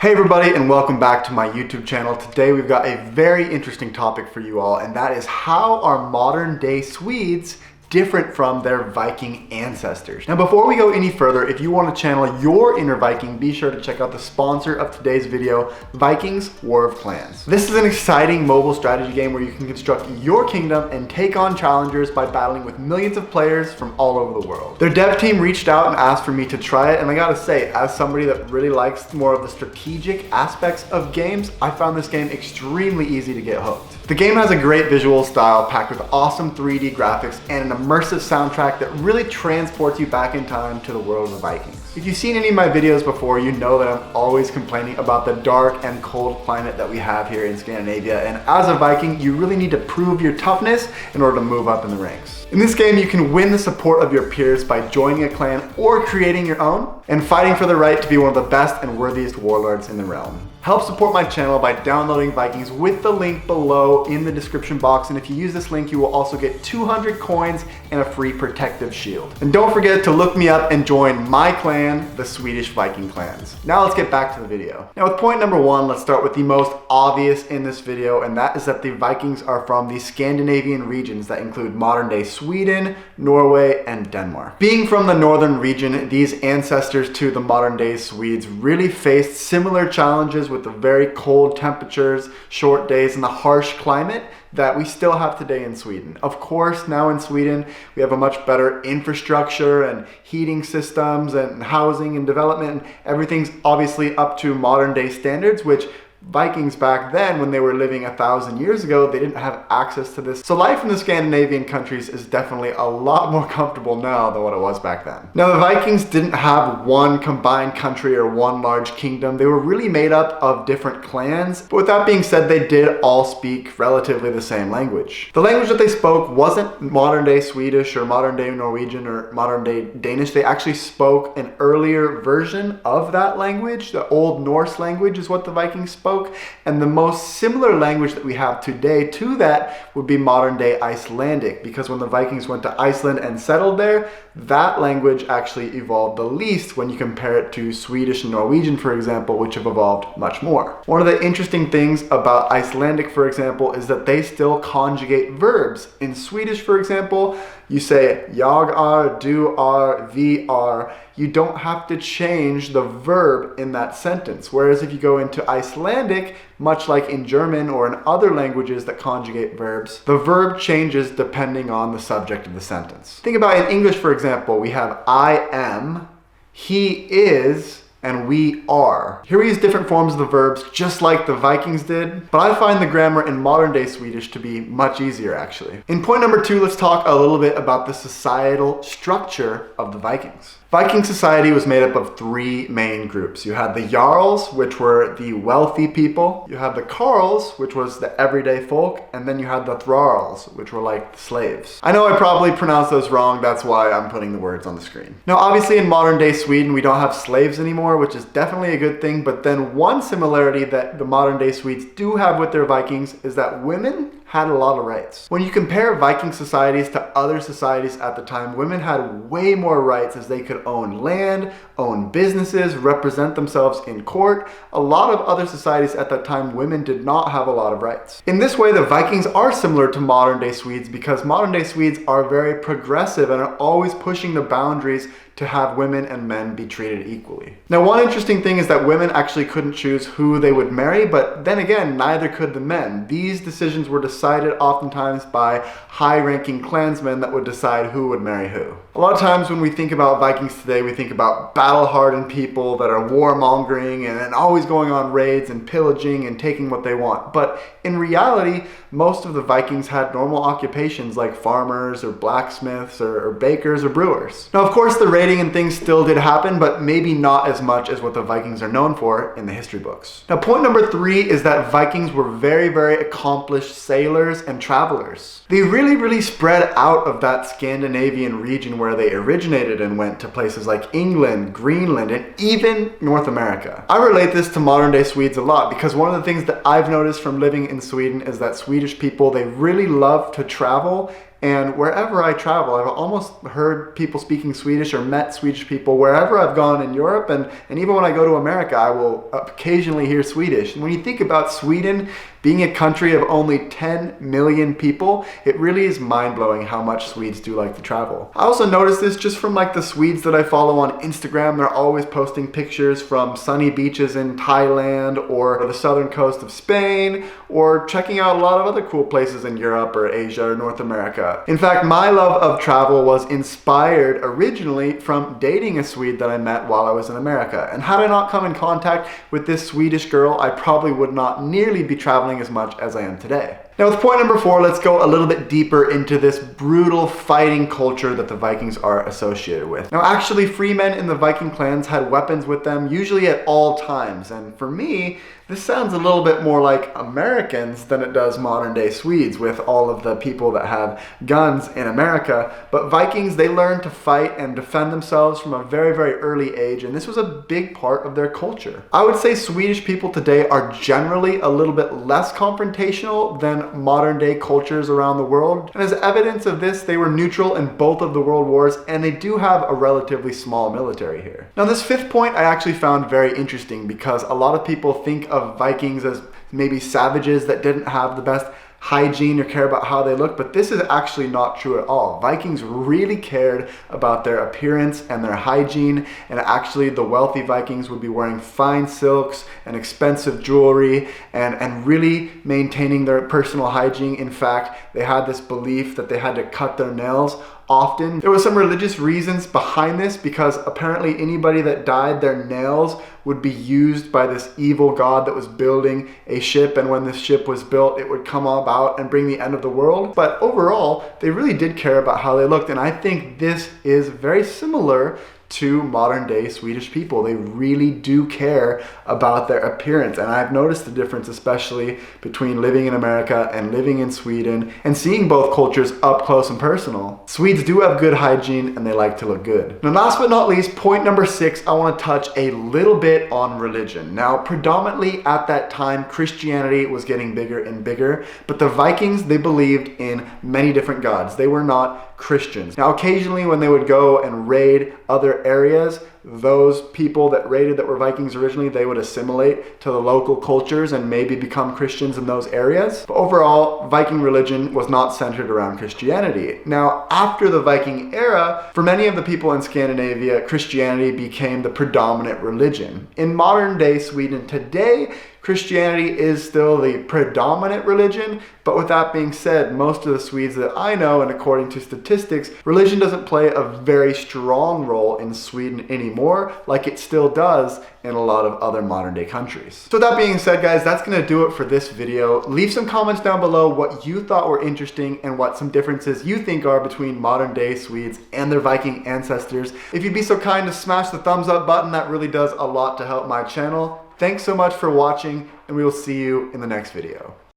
Hey everybody, and welcome back to my YouTube channel. Today we've got a very interesting topic for you all, and that is how are modern day Swedes different from their Viking ancestors. Now before we go any further, if you want to channel your inner Viking, be sure to check out the sponsor of today's video, Vikings War of Clans. This is an exciting mobile strategy game where you can construct your kingdom and take on challengers by battling with millions of players from all over the world. Their dev team reached out and asked for me to try it, and I gotta say, as somebody that really likes more of the strategic aspects of games, I found this game extremely easy to get hooked. The game has a great visual style packed with awesome 3D graphics and an immersive soundtrack that really transports you back in time to the world of the Vikings. If you've seen any of my videos before, you know that I'm always complaining about the dark and cold climate that we have here in Scandinavia, and as a Viking, you really need to prove your toughness in order to move up in the ranks. In this game, you can win the support of your peers by joining a clan or creating your own, and fighting for the right to be one of the best and worthiest warlords in the realm. Help support my channel by downloading Vikings with the link below in the description box, and if you use this link, you will also get 200 coins and a free protective shield. And don't forget to look me up and join my clan, the Swedish Viking Clans. Now let's get back to the video. Now with point number one, let's start with the most obvious in this video, and that is that the Vikings are from the Scandinavian regions that include modern day Sweden, Norway, and Denmark. Being from the northern region, these ancestors to the modern day Swedes really faced similar challenges with the very cold temperatures, short days, and the harsh climate that we still have today in Sweden. Of course, now in Sweden, we have a much better infrastructure and heating systems and housing and development, and everything's obviously up to modern day standards, which Vikings back then, when they were living 1,000 years ago, they didn't have access to this. So life in the Scandinavian countries is definitely a lot more comfortable now than what it was back then. Now the Vikings didn't have one combined country or one large kingdom. They were really made up of different clans. But with that being said, they did all speak relatively the same language. The language that they spoke wasn't modern day Swedish or modern day Norwegian or modern day Danish. They actually spoke an earlier version of that language. The Old Norse language is what the Vikings spoke. And the most similar language that we have today to that would be modern day Icelandic, because when the Vikings went to Iceland and settled there, that language actually evolved the least when you compare it to Swedish and Norwegian, for example, which have evolved much more. One of the interesting things about Icelandic, for example, is that they still conjugate verbs. In Swedish, for example, you say jag är, du är, vi är. You don't have to change the verb in that sentence. Whereas if you go into Icelandic, much like in German or in other languages that conjugate verbs, the verb changes depending on the subject of the sentence. Think about in English, for example, we have I am, he is, and we are. Here we use different forms of the verbs just like the Vikings did, but I find the grammar in modern day Swedish to be much easier actually. In point number two, let's talk a little bit about the societal structure of the Vikings. Viking society was made up of three main groups. You had the Jarls, which were the wealthy people. You had the Carls, which was the everyday folk. And then you had the Thralls, which were like the slaves. I know I probably pronounced those wrong. That's why I'm putting the words on the screen. Now, obviously in modern day Sweden, we don't have slaves anymore, which is definitely a good thing. But then one similarity that the modern day Swedes do have with their Vikings is that women had a lot of rights. When you compare Viking societies to other societies at the time, women had way more rights, as they could own land, own businesses, represent themselves in court. A lot of other societies at that time, women did not have a lot of rights. In this way, the Vikings are similar to modern day Swedes because modern day Swedes are very progressive and are always pushing the boundaries to have women and men be treated equally. Now, one interesting thing is that women actually couldn't choose who they would marry, but then again, neither could the men. These decisions were decided oftentimes by high-ranking clansmen that would decide who would marry who. A lot of times when we think about Vikings today, we think about battle-hardened people that are warmongering and always going on raids and pillaging and taking what they want. But in reality, most of the Vikings had normal occupations like farmers or blacksmiths or bakers or brewers. Now, of course, the raiding and things still did happen, but maybe not as much as what the Vikings are known for in the history books. Now, point number three is that Vikings were very, very accomplished sailors and travelers. They really spread out of that Scandinavian region where they originated and went to places like England, Greenland, and even North America. I relate this to modern day Swedes a lot because one of the things that I've noticed from living in Sweden is that Swedish people, they really love to travel And wherever I travel, I've almost heard people speaking Swedish or met Swedish people wherever I've gone in Europe. And even when I go to America, I will occasionally hear Swedish. And when you think about Sweden being a country of only 10 million people, it really is mind-blowing how much Swedes do like to travel. I also noticed this just from like the Swedes that I follow on Instagram. They're always posting pictures from sunny beaches in Thailand or the southern coast of Spain, or checking out a lot of other cool places in Europe or Asia or North America. In fact, my love of travel was inspired originally from dating a Swede that I met while I was in America. And had I not come in contact with this Swedish girl, I probably would not nearly be traveling as much as I am today. Now with point number 4, let's go a little bit deeper into this brutal fighting culture that the Vikings are associated with. Now actually, free men in the Viking clans had weapons with them, usually at all times. And for me, this sounds a little bit more like Americans than it does modern day Swedes, with all of the people that have guns in America. But Vikings, they learned to fight and defend themselves from a very, very early age, and this was a big part of their culture. I would say Swedish people today are generally a little bit less confrontational than modern day cultures around the world. And as evidence of this, they were neutral in both of the world wars, and they do have a relatively small military here. Now this 5th point I actually found very interesting, because a lot of people think of Vikings as maybe savages that didn't have the best hygiene or care about how they look, but this is actually not true at all. Vikings really cared about their appearance and their hygiene, and actually the wealthy Vikings would be wearing fine silks and expensive jewelry and really maintaining their personal hygiene. In fact, they had this belief that they had to cut their nails often. There was some religious reasons behind this, because apparently anybody that died, their nails would be used by this evil god that was building a ship, and when this ship was built, it would come about and bring the end of the world. But overall, they really did care about how they looked, and I think this is very similar to modern day Swedish people. They really do care about their appearance, and I've noticed the difference especially between living in America and living in Sweden and seeing both cultures up close and personal. Swedes do have good hygiene and they like to look good. Now last but not least, point number 6, I want to touch a little bit on religion. Now predominantly at that time, Christianity was getting bigger and bigger, but the Vikings, they believed in many different gods. They were not Christians. Now occasionally when they would go and raid other areas, those people that raided that were Vikings originally, they would assimilate to the local cultures and maybe become Christians in those areas. But overall, Viking religion was not centered around Christianity. Now, after the Viking era, for many of the people in Scandinavia, Christianity became the predominant religion. In modern day Sweden today, Christianity is still the predominant religion, but with that being said, most of the Swedes that I know, and according to statistics, religion doesn't play a very strong role in Sweden anymore, like it still does in a lot of other modern day countries. So that being said, guys, that's gonna do it for this video. Leave some comments down below what you thought were interesting and what some differences you think are between modern day Swedes and their Viking ancestors. If you'd be so kind to smash the thumbs up button, that really does a lot to help my channel. Thanks so much for watching, and we will see you in the next video.